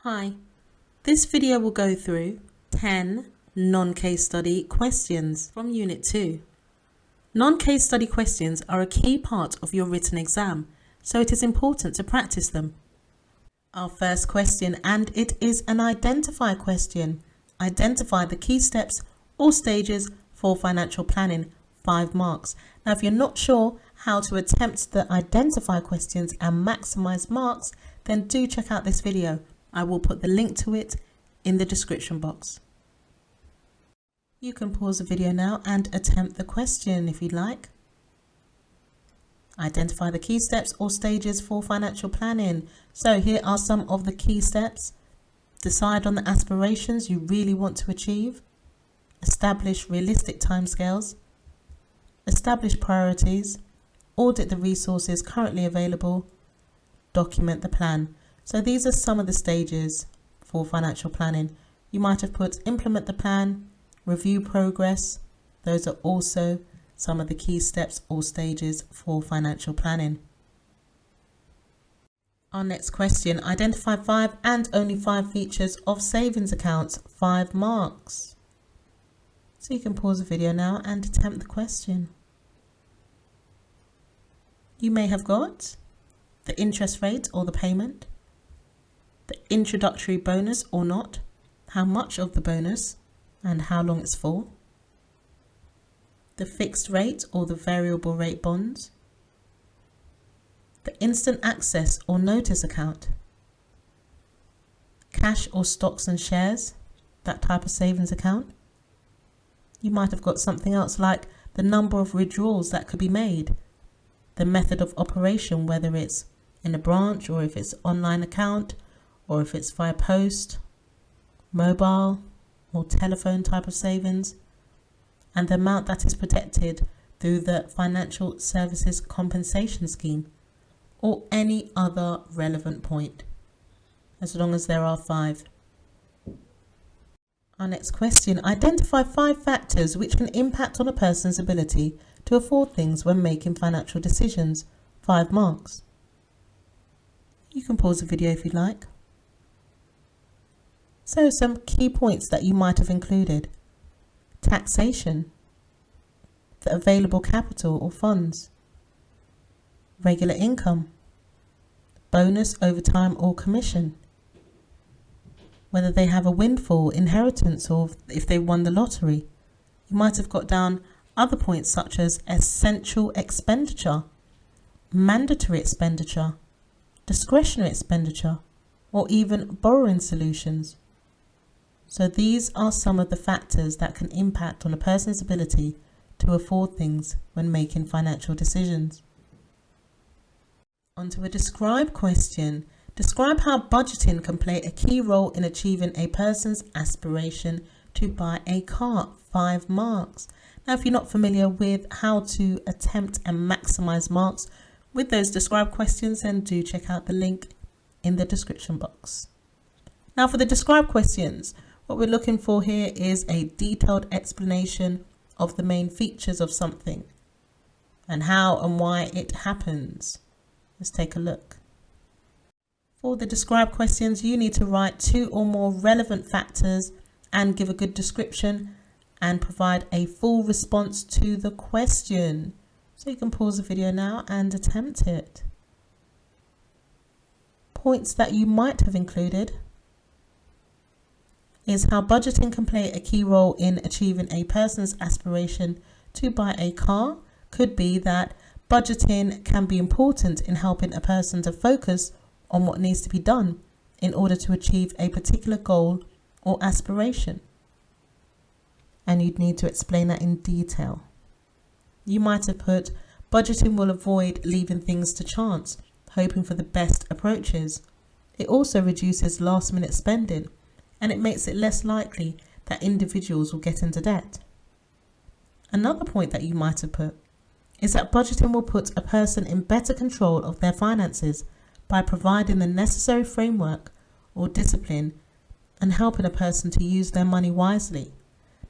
Hi, this video will go through 10 non-case study questions from Unit 2. Non-case study questions are a key part of your written exam, so it is important to practice them. Our first question, and it is an identify question. Identify the key steps or stages for financial planning, 5 marks. Now, if you're not sure how to attempt the identify questions and maximize marks, then do check out this video. I will put the link to it in the description box. You can pause the video now and attempt the question if you'd like. Identify the key steps or stages for financial planning. So here are some of the key steps. Decide on the aspirations you really want to achieve. Establish realistic timescales. Establish priorities. Audit the resources currently available. Document the plan. So these are some of the stages for financial planning. You might have put implement the plan, review progress. Those are also some of the key steps or stages for financial planning. Our next question, identify 5 and only 5 features of savings accounts, 5 marks. So you can pause the video now and attempt the question. You may have got the interest rate or the payment, the introductory bonus or not, how much of the bonus and how long it's for, the fixed rate or the variable rate bonds, the instant access or notice account, cash or stocks and shares, that type of savings account. You might have got something else like the number of withdrawals that could be made, the method of operation, whether it's in a branch or if it's online account, or if it's via post, mobile or telephone type of savings, and the amount that is protected through the Financial Services Compensation Scheme, or any other relevant point, as long as there are 5. Our next question, identify 5 factors which can impact on a person's ability to afford things when making financial decisions, 5 marks. You can pause the video if you'd like. So some key points that you might have included: taxation, the available capital or funds, regular income, bonus, overtime or commission, whether they have a windfall, inheritance, or if they won the lottery. You might have got down other points such as essential expenditure, mandatory expenditure, discretionary expenditure, or even borrowing solutions. So these are some of the factors that can impact on a person's ability to afford things when making financial decisions. Onto a describe question. Describe how budgeting can play a key role in achieving a person's aspiration to buy a car, 5 marks. Now, if you're not familiar with how to attempt and maximize marks with those describe questions, then do check out the link in the description box. Now, for the describe questions, what we're looking for here is a detailed explanation of the main features of something and how and why it happens. Let's take a look. For the describe questions, you need to write 2 or more relevant factors and give a good description and provide a full response to the question. So you can pause the video now and attempt it. Points that you might have included is how budgeting can play a key role in achieving a person's aspiration to buy a car. Could be that budgeting can be important in helping a person to focus on what needs to be done in order to achieve a particular goal or aspiration. And you'd need to explain that in detail. You might have put, budgeting will avoid leaving things to chance, hoping for the best approaches. It also reduces last-minute spending, and it makes it less likely that individuals will get into debt. Another point that you might have put is that budgeting will put a person in better control of their finances by providing the necessary framework or discipline and helping a person to use their money wisely.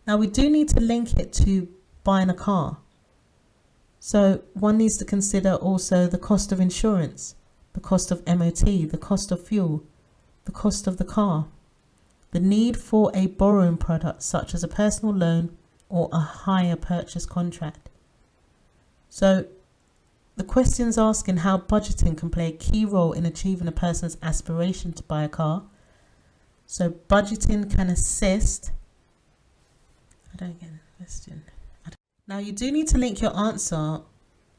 Now, we do need to link it to buying a car. So one needs to consider also the cost of insurance, the cost of MOT, the cost of fuel, the the cost of the car, the need for a borrowing product such as a personal loan or a hire purchase contract. So the question's asking how budgeting can play a key role in achieving a person's aspiration to buy a car. So budgeting can assist. I don't get the question. Now you do need to link your answer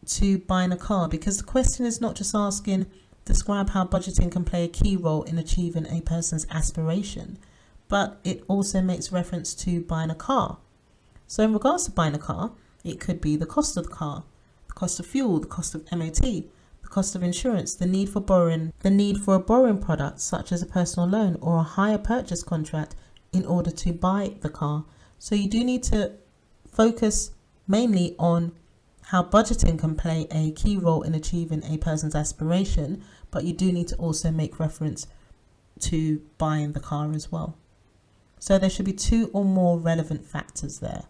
to buying a car, because the question is not just asking describe how budgeting can play a key role in achieving a person's aspiration, but it also makes reference to buying a car. So in regards to buying a car, it could be the cost of the car, the cost of fuel, the cost of MOT, the cost of insurance, the need for a borrowing product such as a personal loan or a hire purchase contract in order to buy the car. So you do need to focus mainly on how budgeting can play a key role in achieving a person's aspiration, but you do need to also make reference to buying the car as well. So there should be 2 or more relevant factors there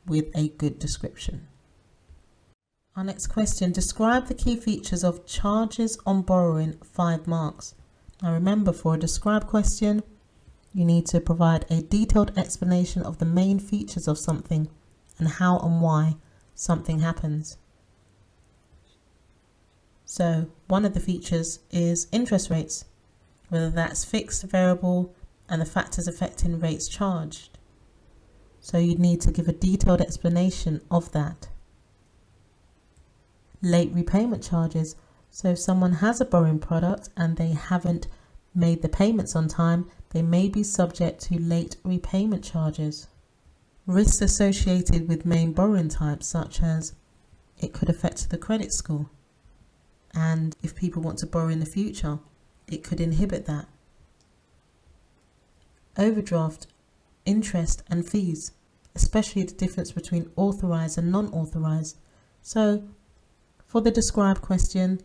with a good description. Our next question, describe the key features of charges on borrowing, 5 marks. Now remember, for a describe question, you need to provide a detailed explanation of the main features of something and how and why something happens. So one of the features is interest rates, whether that's fixed, variable, and the factors affecting rates charged. So you'd need to give a detailed explanation of that. Late repayment charges. So if someone has a borrowing product and they haven't made the payments on time, they may be subject to late repayment charges. Risks associated with main borrowing types, such as it could affect the credit score, and if people want to borrow in the future, it could inhibit that. Overdraft, interest and fees, especially the difference between authorised and non-authorised. So for the describe question,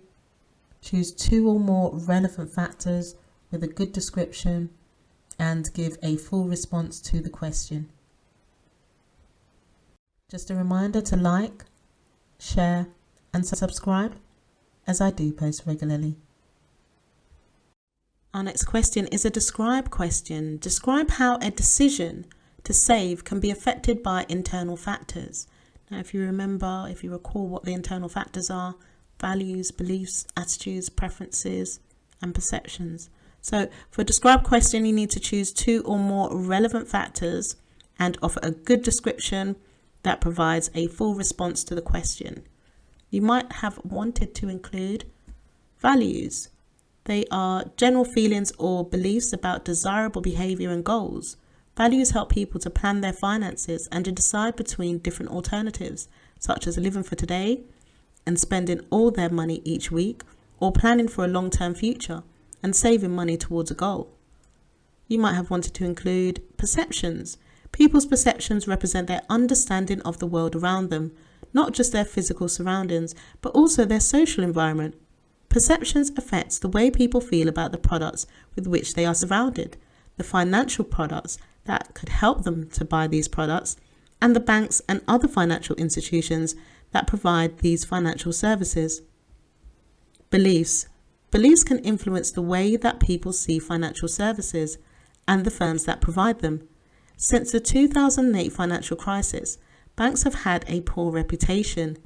choose 2 or more relevant factors with a good description and give a full response to the question. Just a reminder to like, share and subscribe, as I do post regularly. Our next question is a describe question. Describe how a decision to save can be affected by internal factors. Now, if you recall what the internal factors are: values, beliefs, attitudes, preferences, and perceptions. So for a describe question, you need to choose 2 or more relevant factors and offer a good description that provides a full response to the question. You might have wanted to include values. They are general feelings or beliefs about desirable behavior and goals. Values help people to plan their finances and to decide between different alternatives, such as living for today and spending all their money each week, or planning for a long-term future and saving money towards a goal. You might have wanted to include perceptions. People's perceptions represent their understanding of the world around them, not just their physical surroundings, but also their social environment. Perceptions affects the way people feel about the products with which they are surrounded, the financial products that could help them to buy these products, and the banks and other financial institutions that provide these financial services. Beliefs. Beliefs can influence the way that people see financial services and the firms that provide them. Since the 2008 financial crisis, banks have had a poor reputation.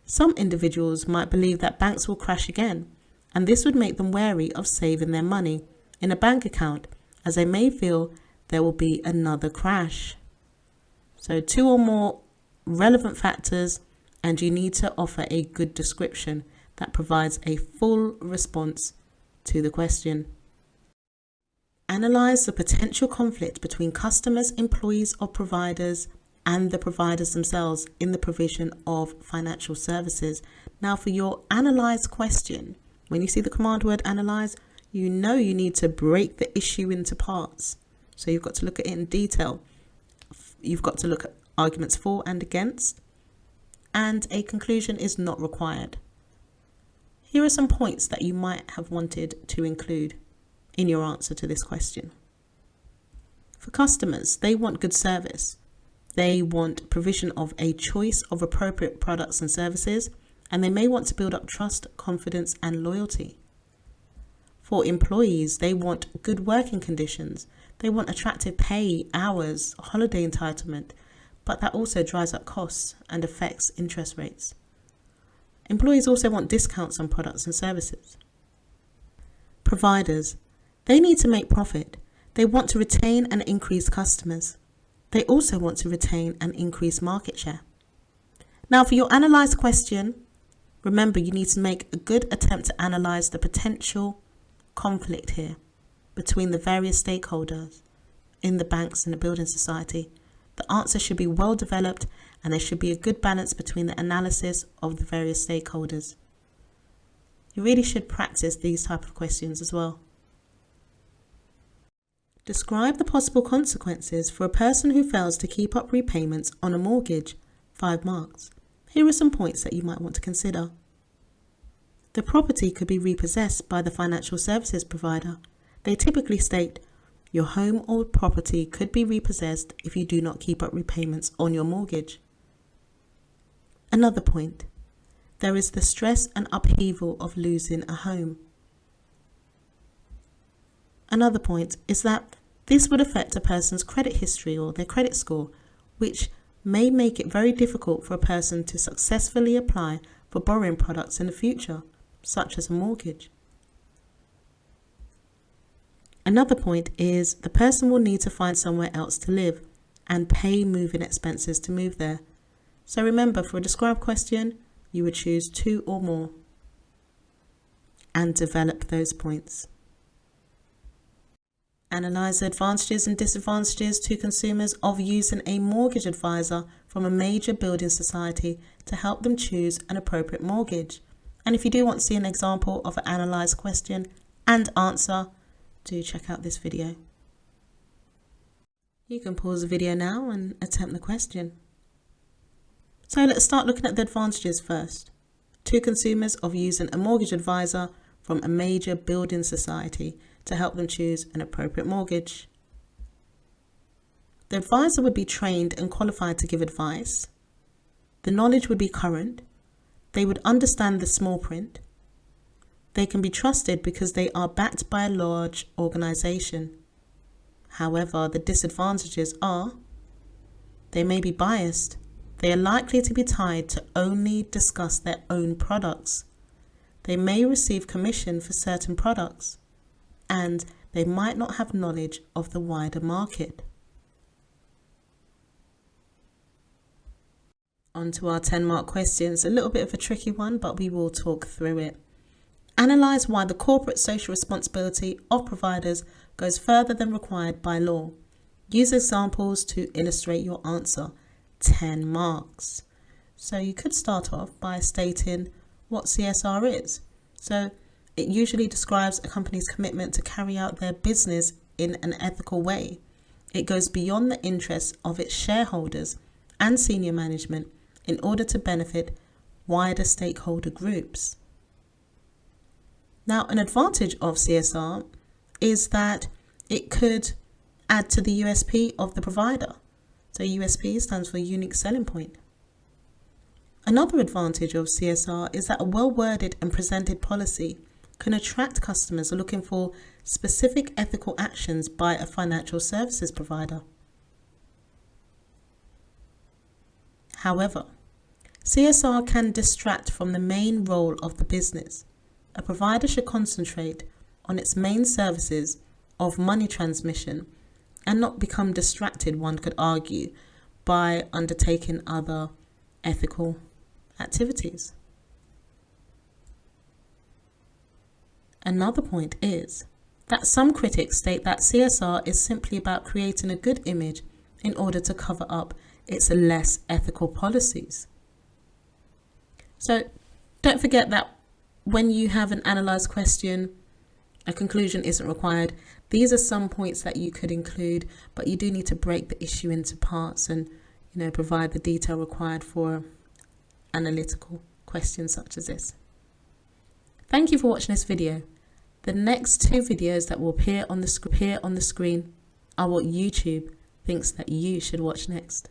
Some individuals might believe that banks will crash again, and this would make them wary of saving their money in a bank account, as they may feel there will be another crash. So 2 or more relevant factors, and you need to offer a good description that provides a full response to the question. Analyze the potential conflict between customers, employees or providers, and the providers themselves in the provision of financial services. Now, for your analyze question, when you see the command word analyze, you know you need to break the issue into parts. So you've got to look at it in detail. You've got to look at arguments for and against, and a conclusion is not required. Here are some points that you might have wanted to include in your answer to this question. For customers, they want good service. They want provision of a choice of appropriate products and services, and they may want to build up trust, confidence, and loyalty. For employees, they want good working conditions. They want attractive pay, hours, holiday entitlement, but that also drives up costs and affects interest rates. Employees also want discounts on products and services. Providers, they need to make profit. They want to retain and increase customers. They also want to retain and increase market share. Now, for your analyze question, remember you need to make a good attempt to analyze the potential conflict here between the various stakeholders in the banks and the building society. The answer should be well developed and there should be a good balance between the analysis of the various stakeholders. You really should practice these type of questions as well. Describe the possible consequences for a person who fails to keep up repayments on a mortgage. 5 marks. Here are some points that you might want to consider. The property could be repossessed by the financial services provider. They typically state, your home or property could be repossessed if you do not keep up repayments on your mortgage. Another point, there is the stress and upheaval of losing a home. Another point is that this would affect a person's credit history or their credit score, which may make it very difficult for a person to successfully apply for borrowing products in the future, such as a mortgage. Another point is the person will need to find somewhere else to live and pay moving expenses to move there. So remember, for a describe question, you would choose 2 or more and develop those points. Analyze the advantages and disadvantages to consumers of using a mortgage advisor from a major building society to help them choose an appropriate mortgage. And if you do want to see an example of an analyzed question and answer, do check out this video. You can pause the video now and attempt the question. So let's start looking at the advantages first. To consumers of using a mortgage advisor from a major building society to help them choose an appropriate mortgage. The advisor would be trained and qualified to give advice. The knowledge would be current. They would understand the small print. They can be trusted because they are backed by a large organization. However, the disadvantages are they may be biased. They are likely to be tied to only discuss their own products. They may receive commission for certain products, and they might not have knowledge of the wider market. On to our 10-mark questions. A little bit of a tricky one, but we will talk through it. Analyze why the corporate social responsibility of providers goes further than required by law. Use examples to illustrate your answer. 10 marks. So you could start off by stating what CSR is. So it usually describes a company's commitment to carry out their business in an ethical way. It goes beyond the interests of its shareholders and senior management in order to benefit wider stakeholder groups. Now, an advantage of CSR is that it could add to the USP of the provider. So USP stands for unique selling point. Another advantage of CSR is that a well-worded and presented policy can attract customers looking for specific ethical actions by a financial services provider. However, CSR can distract from the main role of the business. A provider should concentrate on its main services of money transmission and not become distracted, one could argue, by undertaking other ethical activities. Another point is that some critics state that CSR is simply about creating a good image in order to cover up its less ethical policies. So don't forget that when you have an analyzed question, a conclusion isn't required. These are some points that you could include, but you do need to break the issue into parts and, provide the detail required for analytical questions such as this. Thank you for watching this video. The next 2 videos that will appear on the screen are what YouTube thinks that you should watch next.